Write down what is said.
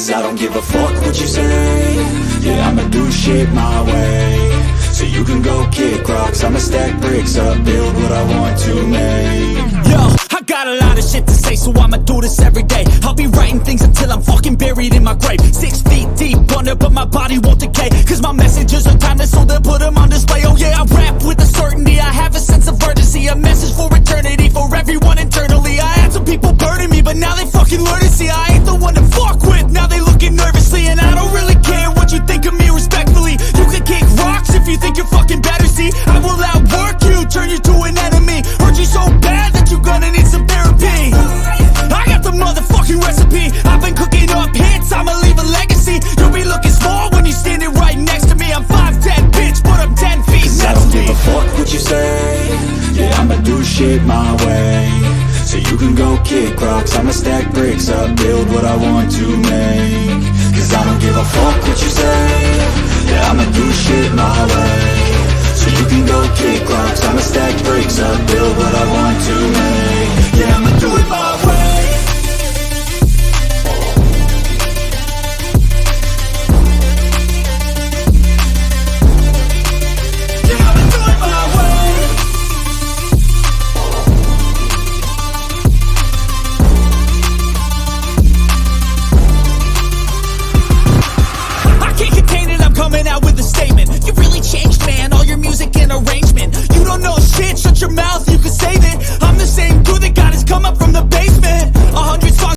Cause I don't give a fuck what you say. Yeah, I'ma do shit my way. So you can go kick rocks, I'ma stack bricks up, build what I want to make. Yo, I got a lot of shit to say, so I'ma do this every day. I'll be writing things until I'm fucking buried in my grave. 6 feet deep under, but my body won't decay. Cause my messages are timeless, so they'll put them on display. Oh yeah, I rap with a certainty, I have a sense of urgency. A message for eternity, for everyone internally. I had some people burning me, but now they fucking learn to see I ain't the one to fuck with, now they looking nervously. And I don't really care what you think of me, respectfully. You can kick rocks if you think you're fucking better, see. I will outwork you, turn you to an enemy. Hurt you so bad that you're gonna need some therapy. I got the motherfucking recipe, I've been cooking up hits, I'ma leave a legacy. You'll be looking small when you're standing right next to me. I'm 5'10", bitch, but I'm 10 feet next to me. I don't give a fuck what you say. Yeah, I'ma do shit my way. So you can go kick rocks, I'ma stack bricks up, build what I want to make. Cause I don't give a fuck what you say. Yeah, I'ma do shit my way. So you can go kick rocks, I'ma stack bricks up, build what I want